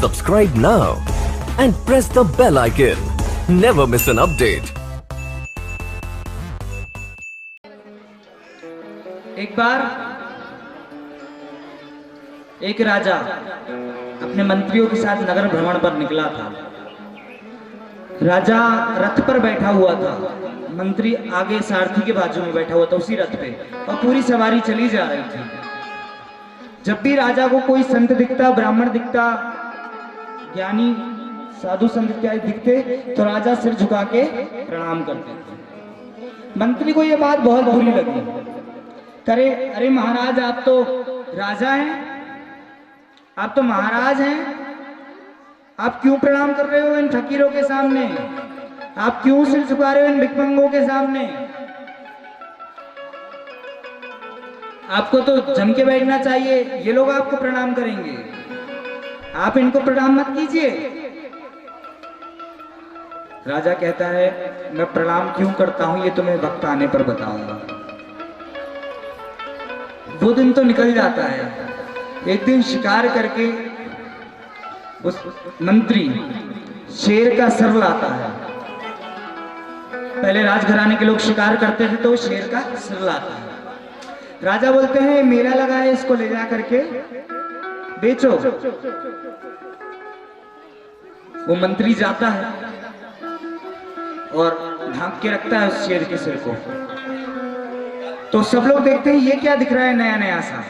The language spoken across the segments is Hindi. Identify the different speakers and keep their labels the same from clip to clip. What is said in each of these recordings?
Speaker 1: Subscribe now and press the bell icon. Never miss an update.
Speaker 2: एक बार एक राजा अपने मंत्रियों के साथ नगर भ्रमण पर निकला था। राजा रथ पर बैठा हुआ था, मंत्री आगे सारथी के बाजू में बैठा हुआ था उसी रथ पे, और पूरी सवारी चली जा रही थी। जब भी राजा को कोई संत दिखता, ब्राह्मण दिखता, ज्ञानी साधु संत इत्यादि दिखते तो राजा सिर झुका के प्रणाम करते थे। मंत्री को यह बात बहुत बुरी लगी। करे, अरे महाराज, आप तो राजा हैं, आप तो महाराज हैं, आप क्यों प्रणाम कर रहे हो इन फकीरों के सामने? आप क्यों सिर झुका रहे हो इन भिखमंगों के सामने? आपको तो जम के बैठना चाहिए, ये लोग आपको प्रणाम करेंगे, आप इनको प्रणाम मत कीजिए। राजा कहता है, मैं प्रणाम क्यों करता हूं ये तुम्हें वक्त आने पर बताऊंगा। वो दिन तो निकल जाता है। एक दिन शिकार करके उस मंत्री शेर का सिर लाता है। पहले राजघराने के लोग शिकार करते थे तो वो शेर का सिर लाता है। राजा बोलते हैं, मेला लगा है, इसको ले जा करके बेचो। वो मंत्री जाता है और ढांक के रखता है उस शेर के सिर को। तो सब लोग देखते हैं, ये क्या दिख रहा है नया नया सा,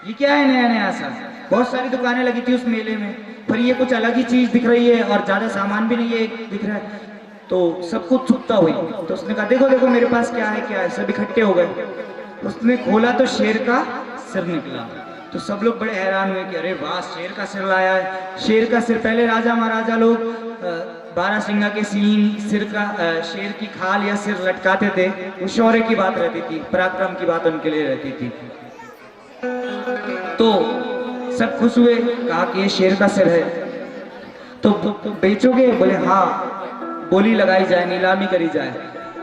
Speaker 2: ये क्या है नया नया सा। बहुत सारी दुकानें लगी थी उस मेले में, पर ये कुछ अलग ही चीज दिख रही है और ज्यादा सामान भी नहीं है, दिख रहा है। तो सबको उत्सुकता हुई, तो उसने कहा, देखो देखो मेरे पास क्या है क्या है। सब इकट्ठे हो गए। उसने खोला तो शेर का सिर निकला। तो सब लोग बड़े हैरान हुए कि अरे वाह, शेर का सिर लाया है। शेर का सिर, पहले राजा महाराजा लोग 12 सिंगा के सींग, सिर का शेर की खाल या सिर लटकाते थे। वो शौर्य की बात रहती थी, पराक्रम की बात उनके लिए रहती थी। तो सब खुश हुए, कहा कि ये शेर का सिर है, तो बेचोगे? बोले हाँ, बोली लगाई जाए, नीलामी करी जाए।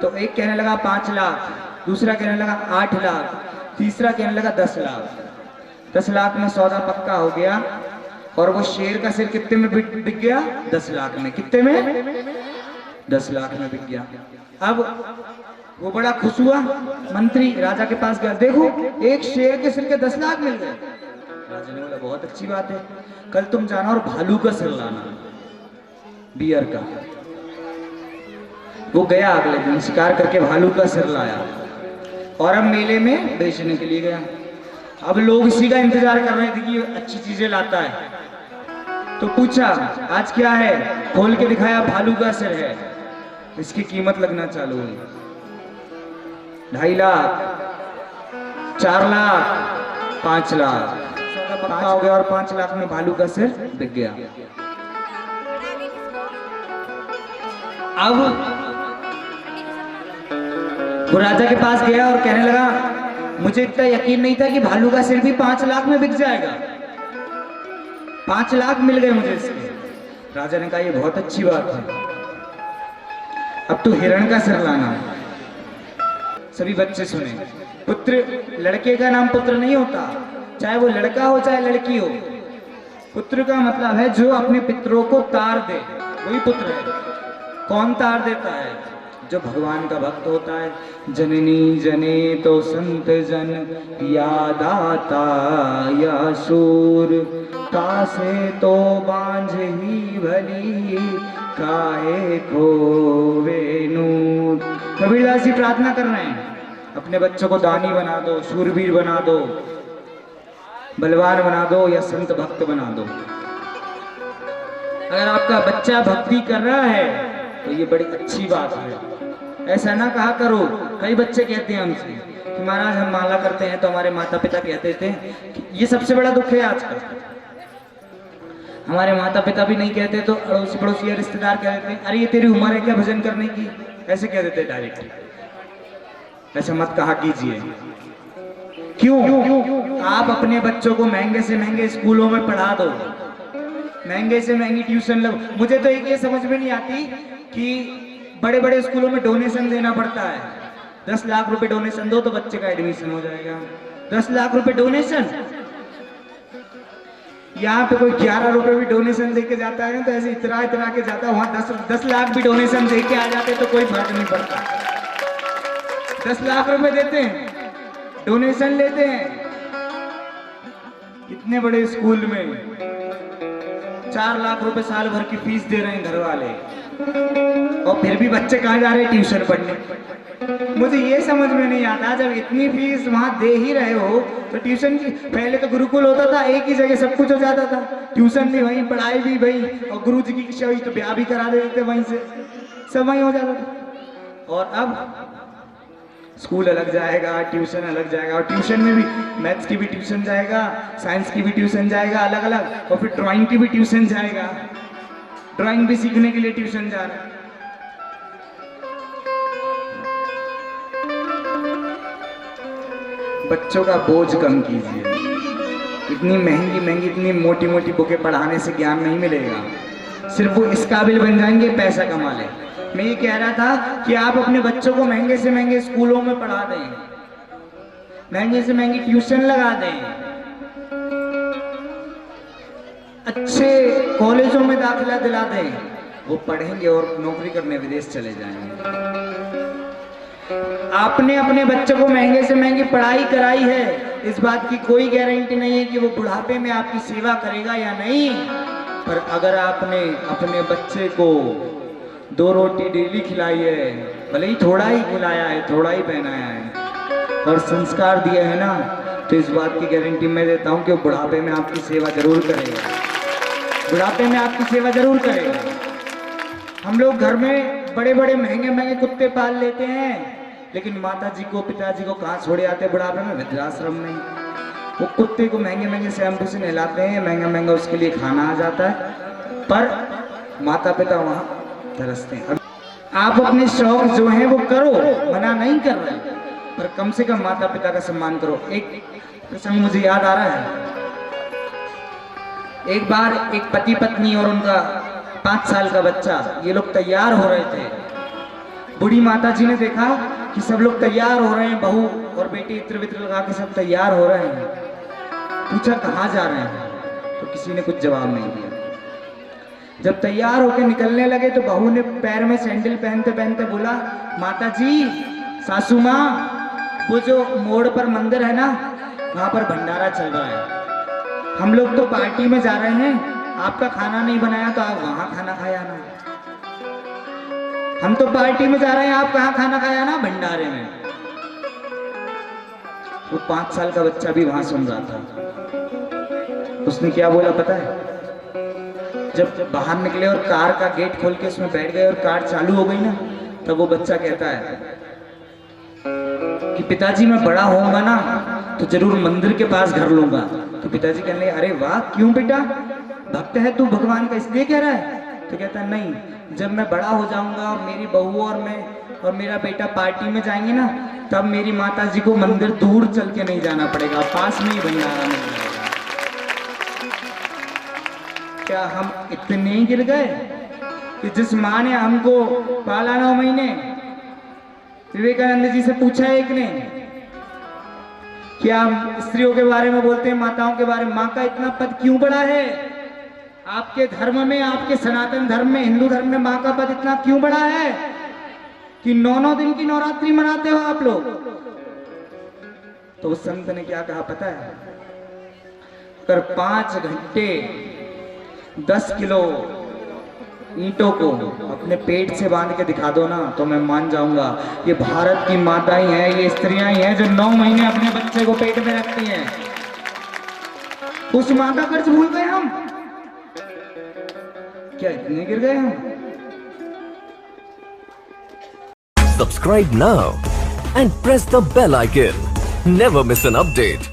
Speaker 2: तो एक कहने लगा 5 लाख, दूसरा कहने लगा 8 लाख, तीसरा कहने लगा 10 लाख। 10 लाख में सौदा पक्का हो गया। और वो शेर का सिर कितने में बिक गया? 10 लाख में। कितने में? 10 लाख में बिक गया। अब वो बड़ा खुश हुआ। मंत्री राजा के पास गया, देखो एक शेर के सिर के 10 लाख मिल गए। राजा ने बोला, बहुत अच्छी बात है, कल तुम जाना और भालू का सिर लाना, बियर का। वो गया, अगले दिन शिकार करके भालू का सिर लाया और अब मेले में बेचने के लिए गया। अब लोग इसी का इंतजार कर रहे थे कि अच्छी चीजें लाता है। तो पूछा, आज क्या है? खोल के दिखाया, भालू का सिर है। इसकी कीमत लगना चालू हुई। 2.5 लाख, 4 लाख, 5 लाख पक्का हो गया और 5 लाख में भालू का सिर बिक गया। अब वो राजा के पास गया और कहने लगा, मुझे इतना यकीन नहीं था कि भालू का सिर भी 5 लाख में बिक जाएगा। 5 लाख मिल गए मुझे इसके। राजा ने कहा, ये बहुत अच्छी बात है, अब तो हिरण का सिर लाना। सभी बच्चे सुने। पुत्र, लड़के का नाम पुत्र नहीं होता, चाहे वो लड़का हो चाहे लड़की हो। पुत्र का मतलब है जो अपने पितरों को तार दे, वही पुत्र है। कौन तार देता है? जो भगवान का भक्त होता है। जननी जने तो संत जन, या दाता या शूर, कासे तो बांझ ही भली, काहे को वे नूर। कबीरदास जी प्रार्थना कर रहे हैं, अपने बच्चों को दानी बना दो, शूरवीर बना दो, बलवान बना दो या संत भक्त बना दो। अगर आपका बच्चा भक्ति कर रहा है तो ये बड़ी अच्छी बात है। ऐसा ना कहा करो। कई बच्चे कहते हैं हमसे कि महाराज हम माला करते हैं तो हमारे माता पिता कहते थे कि ये सबसे बड़ा दुख है आजकल। हमारे माता पिता भी नहीं कहते तो अड़ोसी पड़ोसी या रिश्तेदार कह देते हैं, अरे ये तेरी उम्र है क्या भजन करने की? ऐसे कह देते डायरेक्ट। ऐसा मत कहा कीजिए। क्यों? आप अपने बच्चों को महंगे से महंगे स्कूलों में पढ़ा दो, महंगे से महंगी ट्यूशन लो। मुझे तो एक ये समझ में नहीं आती कि बड़े बड़े स्कूलों में डोनेशन देना पड़ता है। 10 लाख रुपए डोनेशन दो तो बच्चे का एडमिशन हो जाएगा। 10 लाख रुपए डोनेशन, यहाँ पे कोई 11 रुपए भी डोनेशन दे के जाता है ना, तो ऐसे इतरा इतरा के जाता है, वहाँ 10 लाख भी डोनेशन दे के आ जाते तो कोई फर्क नहीं पड़ता। 10 लाख रुपए देते हैं, डोनेशन लेते हैं, इतने बड़े स्कूल में 4 लाख रुपए साल भर की फीस दे रहे हैं घर वाले, और फिर भी बच्चे कहाँ जा रहे हैं ट्यूशन पढ़ने। मुझे ये समझ में नहीं आता, जब इतनी फीस वहां दे ही रहे हो तो ट्यूशन की, पहले तो गुरुकुल होता था, एक ही जगह सब कुछ हो जाता था, ट्यूशन भी वहीं, पढ़ाई भी वहीं, और गुरु जी की इच्छा हुई तो ब्याह भी करा देते थे वहीं से, सब वहीं हो जाता था। और अब स्कूल अलग जाएगा, ट्यूशन अलग जाएगा, और ट्यूशन में भी मैथ्स की भी ट्यूशन जाएगा, साइंस की भी ट्यूशन जाएगा अलग अलग, और फिर ड्राइंग की भी ट्यूशन जाएगा, ड्राइंग भी सीखने के लिए ट्यूशन जा रहा है। बच्चों का बोझ कम कीजिए, इतनी महंगी महंगी, इतनी मोटी मोटी बुकें पढ़ाने से ज्ञान नहीं मिलेगा, सिर्फ वो इस काबिल बन जाएंगे पैसा कमा ले। मैं ये कह रहा था कि आप अपने बच्चों को महंगे से महंगे स्कूलों में पढ़ा दें, महंगे से महंगी ट्यूशन लगा दें, अच्छे कॉलेजों में दाखिला दिला दें, वो पढ़ेंगे और नौकरी करने विदेश चले जाएंगे। आपने अपने बच्चों को महंगे से महंगी पढ़ाई कराई है, इस बात की कोई गारंटी नहीं है कि वो बुढ़ापे में आपकी सेवा करेगा या नहीं, पर अगर आपने अपने बच्चे को 2 रोटी डेली खिलाई है, भले ही थोड़ा ही खिलाया है, थोड़ा ही पहनाया है, और संस्कार दिया है ना, तो इस बात की गारंटी मैं देता हूँ कि वो बुढ़ापे में आपकी सेवा जरूर करेगा, बुढ़ापे में आपकी सेवा जरूर करेगा। हम लोग घर में बड़े बड़े महंगे महंगे कुत्ते पाल लेते हैं, लेकिन माता जी को, पिताजी को कहाँ छोड़े आते बुढ़ापे में? वृद्धाश्रम में। वो कुत्ते को महंगे महंगे शैम्पू से नहलाते हैं, महंगा महंगा उसके लिए खाना आ जाता है, पर माता पिता वहाँ तरसते हैं। आप अपने शौक जो हैं वो करो, मना नहीं कर रहे, पर कम से कम माता पिता का सम्मान करो। एक प्रसंग मुझे याद आ रहा है, एक बार एक पति पत्नी और उनका 5 साल का बच्चा, ये लोग तैयार हो रहे थे। बूढ़ी माता जी ने देखा कि सब लोग तैयार हो रहे हैं, बहू और बेटी इत्र वित्र लगा के सब तैयार हो रहे हैं। पूछा कहाँ जा रहे हैं, तो किसी ने कुछ जवाब नहीं दिया। जब तैयार होकर निकलने लगे तो बहू ने पैर में सैंडल पहनते पहनते बोला, माता जी, सासू माँ, वो जो मोड़ पर मंदिर है ना, वहां पर भंडारा चल रहा है, हम लोग तो पार्टी में जा रहे हैं, आपका खाना नहीं बनाया तो आप वहां खाना खाया ना। हम तो पार्टी में जा रहे हैं, आप कहाँ खाना खाया ना? भंडारे में। वो 5 साल का बच्चा भी वहां सुन रहा था। उसने क्या बोला पता है? जब बाहर निकले और कार का गेट खोल के उसमें बैठ गए और कार चालू हो गई ना, तब वो बच्चा कहता है कि पिताजी मैं बड़ा होऊंगा ना तो जरूर मंदिर के पास घर लूंगा। तो पिताजी कहने लगे, अरे वाह, क्यों बेटा, भक्त है तू भगवान का इसलिए कह रहा है? तो कहता है नहीं, जब मैं बड़ा हो जाऊंगा और मेरी बहू और मैं और मेरा बेटा पार्टी में जाएंगे ना, तब मेरी माता जी को मंदिर दूर चल के नहीं जाना पड़ेगा, पास में ही भंडारा मिल जाएगा। क्या हम इतने गिर गए कि जिस माँ ने हमको पाला 9 महीने, विवेकानंद जी से पूछा एक ने, क्या हम स्त्रियों के बारे में बोलते हैं, माताओं के बारे में, माँ का इतना पद क्यों बड़ा है? आपके धर्म में, आपके सनातन धर्म में, हिंदू धर्म में माँ का पद इतना क्यों बड़ा है कि 9 दिन की नवरात्रि मनाते हो आप लोग? तो उस संत ने क्या कहा पता है? अगर 5 घंटे 10 किलो ईंटों को अपने पेट से बांध के दिखा दो ना, तो मैं मान जाऊंगा ये भारत की माताएं हैं, ये स्त्रियां ही हैं जो 9 महीने अपने बच्चे को पेट में रखती हैं। उस माँ का कर्ज भूल गए हम? क्या इतने गिर गए हम?
Speaker 1: Subscribe now and press the bell icon. Never miss an update.